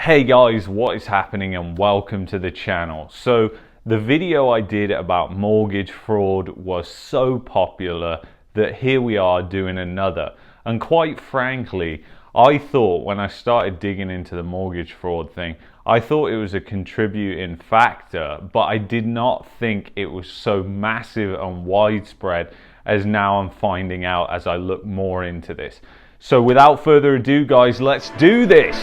Hey guys, what is happening and welcome to the channel. So the video I did about mortgage fraud was so popular that here we are doing another. And quite frankly, I thought when I started digging into the mortgage fraud thing, I thought it was a contributing factor, but I did not think it was so massive and widespread as now I'm finding out as I look more into this. So without further ado, guys, let's do this.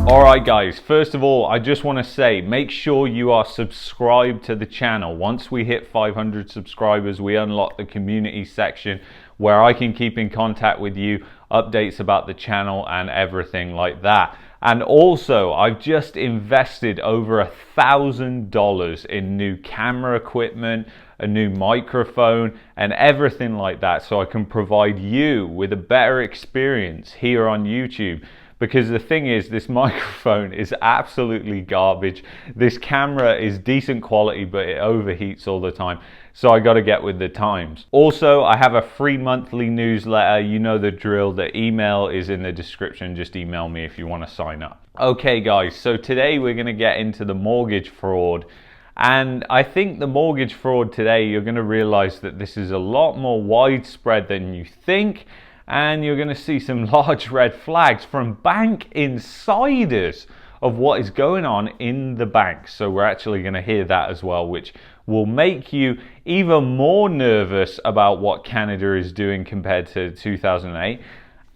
Alright guys, first of all, I just want to say, make sure you are subscribed to the channel. Once we hit 500 subscribers, we unlock the community section where I can keep in contact with you, updates about the channel and everything like that. And also, I've just invested over $1,000 in new camera equipment, a new microphone and everything like that, so I can provide you with a better experience here on YouTube. Because the thing is, this microphone is absolutely garbage. This camera is decent quality, but it overheats all the time. So I got to get with the times. Also, I have a free monthly newsletter. You know the drill. The email is in the description. Just email me if you want to sign up. Okay, guys. So today we're going to get into the mortgage fraud. And I think the mortgage fraud today, you're going to realize that this is a lot more widespread than you think. And you're going to see some large red flags from bank insiders of what is going on in the banks. So we're actually going to hear that as well, which will make you even more nervous about what Canada is doing compared to 2008.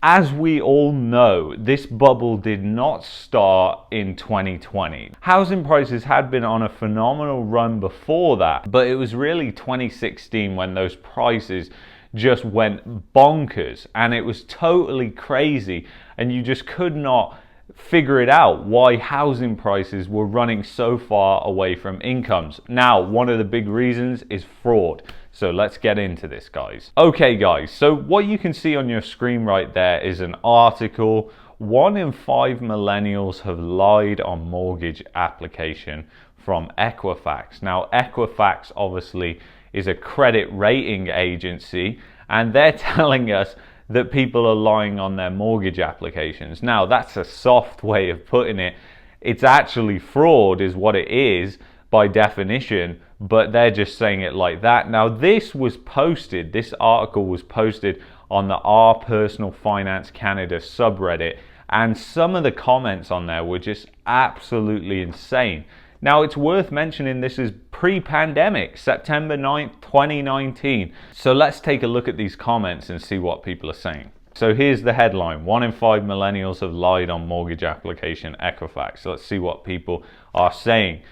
As we all know, this bubble did not start in 2020. Housing prices had been on a phenomenal run before that, but it was really 2016 when those prices just went bonkers and it was totally crazy, and you just could not figure it out why housing prices were running so far away from incomes. Now, one of the big reasons is fraud. So let's get into this, guys. Okay, guys, so what you can see on your screen right there is an article. 1 in 5 millennials have lied on mortgage application from Equifax. Now, Equifax obviously is a credit rating agency, and they're telling us that people are lying on their mortgage applications. Now, that's a soft way of putting it. It's actually fraud is what it is by definition, but they're just saying it like that. Now, this article was posted on the Our Personal Finance Canada subreddit, and some of the comments on there were just absolutely insane. Now, it's worth mentioning this is pre-pandemic, September 9th, 2019. So let's take a look at these comments and see what people are saying. So here's the headline: 1 in 5 millennials have lied on mortgage application Equifax. So let's see what people are saying.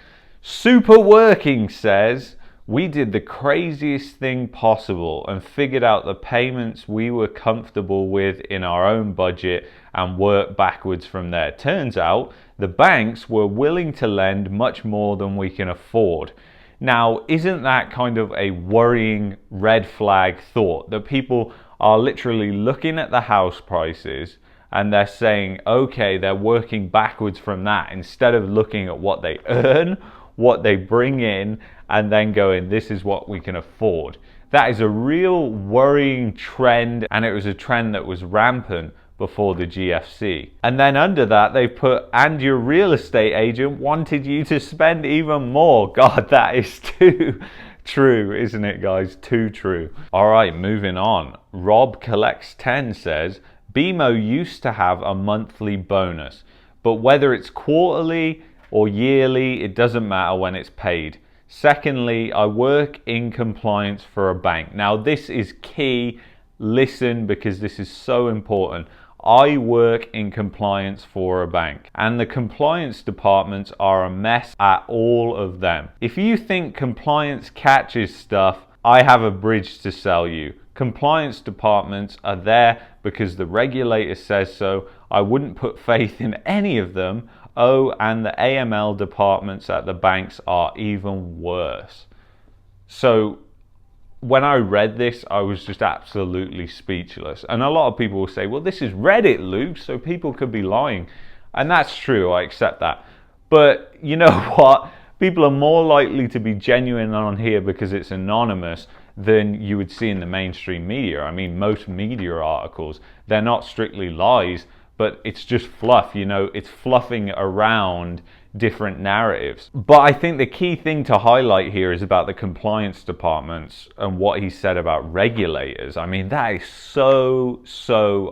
Super Working says, we did the craziest thing possible and figured out the payments we were comfortable with in our own budget and worked backwards from there. Turns out the banks were willing to lend much more than we can afford. Now, isn't that kind of a worrying red flag thought that people are literally looking at the house prices and they're saying, okay, they're working backwards from that instead of looking at what they earn, what they bring in, and then going, this is what we can afford. That is a real worrying trend, and it was a trend that was rampant before the GFC. And then under that, they put, and your real estate agent wanted you to spend even more. God, that is too true, isn't it, guys? Too true. All right, moving on. Rob Collects 10 says, BMO used to have a monthly bonus, but whether it's quarterly or yearly, it doesn't matter when it's paid. Secondly, I work in compliance for a bank. Now, this is key. Listen, because this is so important. I work in compliance for a bank, and the compliance departments are a mess at all of them. If you think compliance catches stuff, I have a bridge to sell you. Compliance departments are there because the regulator says so. I wouldn't put faith in any of them. Oh, and the AML departments at the banks are even worse. So when I read this, I was just absolutely speechless. And a lot of people will say, well, this is Reddit, Luke, so people could be lying. And that's true, I accept that. But you know what? People are more likely to be genuine on here because it's anonymous than you would see in the mainstream media. I mean, most media articles, they're not strictly lies, but it's just fluff, you know, it's fluffing around different narratives. But I think the key thing to highlight here is about the compliance departments and what he said about regulators. I mean, that is so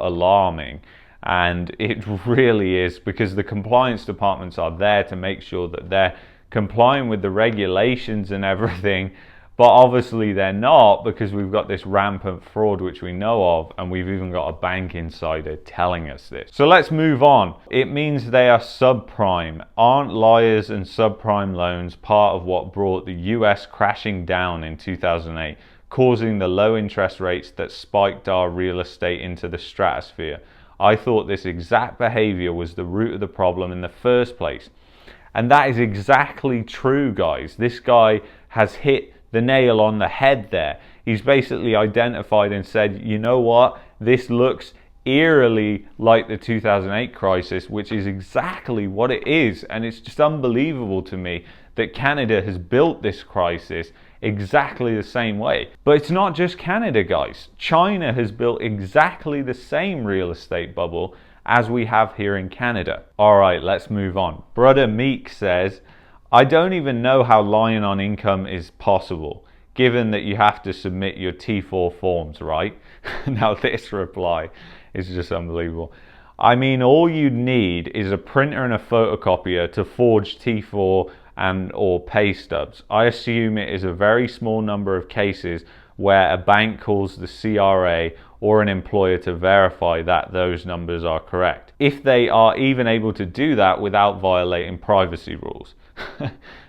alarming. And it really is, because the compliance departments are there to make sure that they're complying with the regulations and everything. But obviously they're not, because we've got this rampant fraud which we know of, and we've even got a bank insider telling us this. So let's move on. It means they are subprime. Aren't liars and subprime loans part of what brought the US crashing down in 2008, causing the low interest rates that spiked our real estate into the stratosphere? I thought this exact behavior was the root of the problem in the first place. And that is exactly true, guys. This guy has hit the nail on the head there. He's basically identified and said, you know what, this looks eerily like the 2008 crisis, which is exactly what it is. And it's just unbelievable to me that Canada has built this crisis exactly the same way. But it's not just Canada, guys. China has built exactly the same real estate bubble as we have here in Canada. All right, let's move on. Brother Meek says, I don't even know how lying on income is possible, given that you have to submit your T4 forms, right? Now this reply is just unbelievable. I mean, all you need is a printer and a photocopier to forge T4 and or pay stubs. I assume it is a very small number of cases where a bank calls the CRA or an employer to verify that those numbers are correct, if they are even able to do that without violating privacy rules.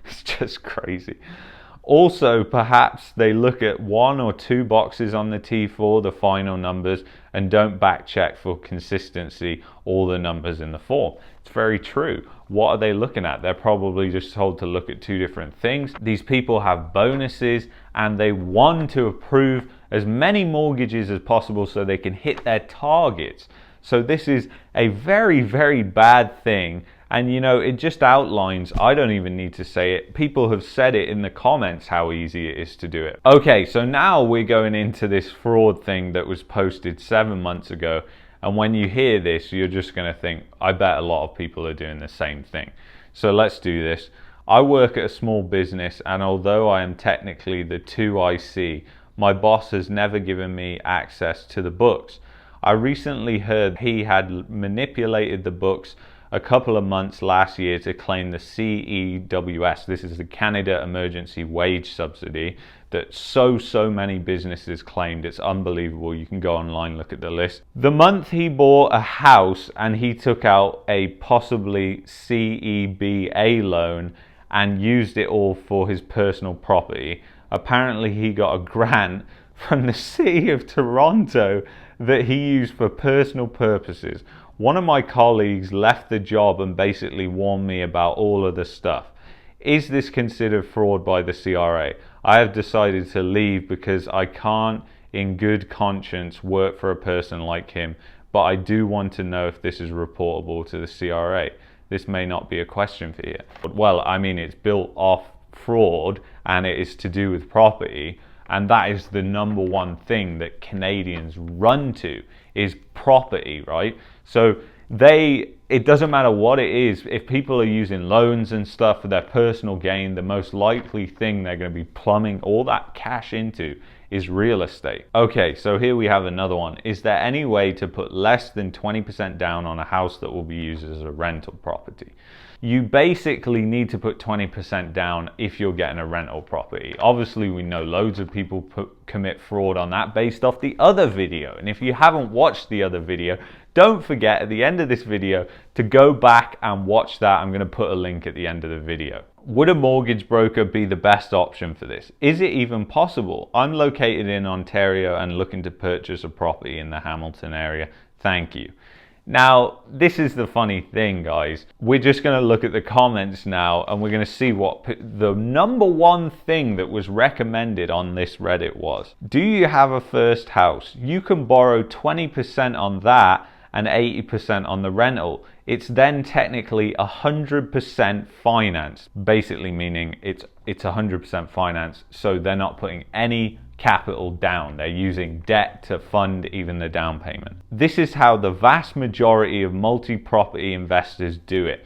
It's just crazy. Also, perhaps they look at 1 or 2 boxes on the T4, the final numbers, and don't back check for consistency all the numbers in the form. It's very true. What are they looking at? They're probably just told to look at 2 different things. These people have bonuses and they want to approve as many mortgages as possible so they can hit their targets. So this is a very bad thing. And you know, it just outlines, I don't even need to say it, people have said it in the comments how easy it is to do it. Okay, so now we're going into this fraud thing that was posted 7 months ago. And when you hear this, you're just going to think, I bet a lot of people are doing the same thing. So let's do this. I work at a small business, and although I am technically the 2IC, my boss has never given me access to the books. I recently heard he had manipulated the books a couple of months last year to claim the CEWS. This is the Canada Emergency Wage Subsidy that so many businesses claimed. It's unbelievable. You can go online, look at the list. The month he bought a house and he took out a possibly CEBA loan and used it all for his personal property. Apparently he got a grant from the city of Toronto that he used for personal purposes. One of my colleagues left the job and basically warned me about all of the stuff. Is this considered fraud by the CRA? I have decided to leave because I can't in good conscience work for a person like him, but I do want to know if this is reportable to the CRA. This may not be a question for you. Well, I mean, it's built off fraud and it is to do with property, and that is the number one thing that Canadians run to, is property, right? So it doesn't matter what it is, if people are using loans and stuff for their personal gain, the most likely thing they're going to be plumbing all that cash into is real estate. Okay, so here we have another one. Is there any way to put less than 20% down on a house that will be used as a rental property? You basically need to put 20% down if you're getting a rental property. Obviously, we know loads of people commit fraud on that based off the other video. And if you haven't watched the other video, don't forget at the end of this video to go back and watch that. I'm going to put a link at the end of the video. Would a mortgage broker be the best option for this? Is it even possible? I'm located in Ontario and looking to purchase a property in the Hamilton area. Thank you. Now, this is the funny thing, guys. We're just going to look at the comments now and we're going to see what the number one thing that was recommended on this Reddit was. Do you have a first house? You can borrow 20% on that and 80% on the rental. It's then technically 100% finance, basically meaning it's 100% finance, so they're not putting any capital down. They're using debt to fund even the down payment. This is how the vast majority of multi-property investors do it.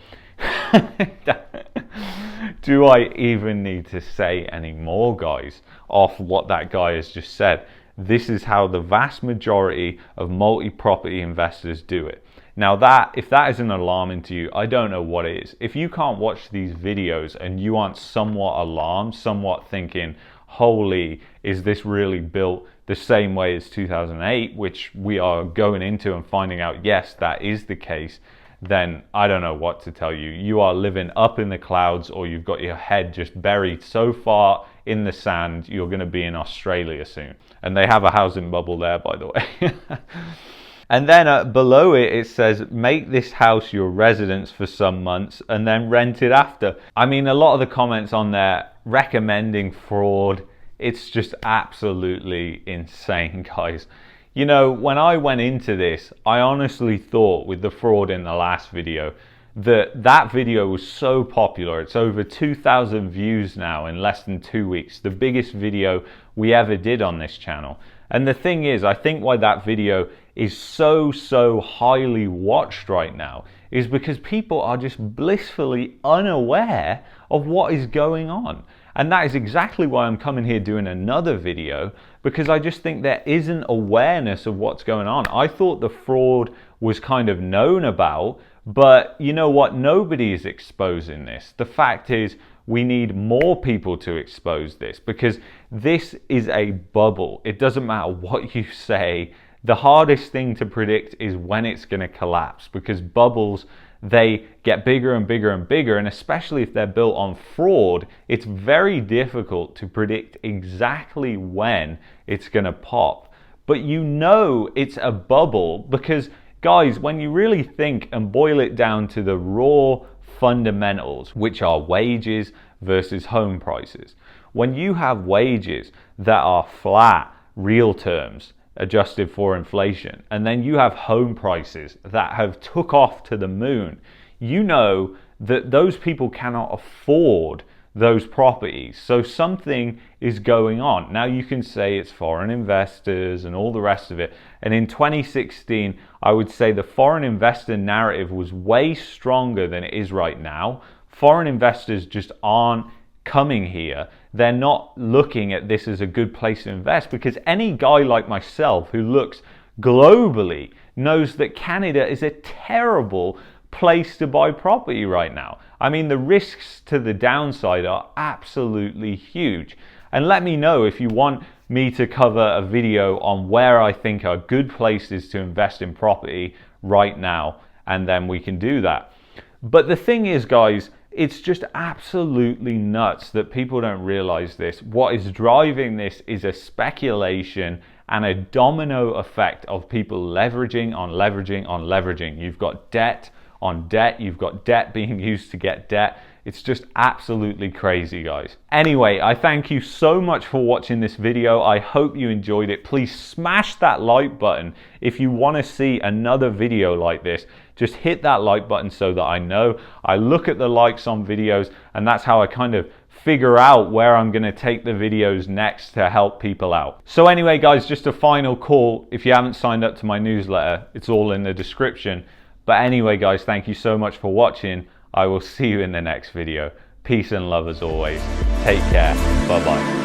Do I even need to say any more, guys, off what that guy has just said? This is how the vast majority of multi-property investors do it. Now if that isn't alarming to you, I don't know what is. If you can't watch these videos and you aren't somewhat alarmed, somewhat thinking, holy, is this really built the same way as 2008, which we are going into and finding out, yes, that is the case, then I don't know what to tell you. You are living up in the clouds, or you've got your head just buried so far in the sand, you're going to be in Australia soon. And they have a housing bubble there, by the way. And then below it, it says, make this house your residence for some months and then rent it after. I mean, a lot of the comments on there recommending fraud, it's just absolutely insane, guys. You know, when I went into this, I honestly thought with the fraud in the last video, that video was so popular. It's over 2,000 views now in less than 2 weeks. The biggest video we ever did on this channel. And the thing is, I think why that video is so highly watched right now is because people are just blissfully unaware of what is going on. And that is exactly why I'm coming here doing another video, because I just think there isn't awareness of what's going on. I thought the fraud was kind of known about, but you know what? Nobody is exposing this. The fact is, we need more people to expose this, because this is a bubble. It doesn't matter what you say. The hardest thing to predict is when it's going to collapse, because bubbles, they get bigger and bigger and bigger, and especially if they're built on fraud, it's very difficult to predict exactly when it's going to pop. But you know it's a bubble because, guys, when you really think and boil it down to the raw fundamentals, which are wages versus home prices, when you have wages that are flat, real terms, adjusted for inflation, and then you have home prices that have took off to the moon, you know that those people cannot afford those properties. So something is going on. Now you can say it's foreign investors and all the rest of it. And in 2016, I would say the foreign investor narrative was way stronger than it is right now. Foreign investors just aren't coming here. They're not looking at this as a good place to invest, because any guy like myself who looks globally knows that Canada is a terrible place to buy property right now. I mean, the risks to the downside are absolutely huge. And let me know if you want me to cover a video on where I think are good places to invest in property right now, and then we can do that. But the thing is, guys, it's just absolutely nuts that people don't realize this. What is driving this is a speculation and a domino effect of people leveraging on leveraging on leveraging. You've got debt on debt. You've got debt being used to get debt. It's just absolutely crazy, guys. Anyway, I thank you so much for watching this video. I hope you enjoyed it. Please smash that like button if you want to see another video like this. Just hit that like button so that I know. I look at the likes on videos, and that's how I kind of figure out where I'm going to take the videos next to help people out. So anyway, guys, just a final call. If you haven't signed up to my newsletter, it's all in the description. But anyway, guys, thank you so much for watching. I will see you in the next video. Peace and love as always. Take care. Bye-bye.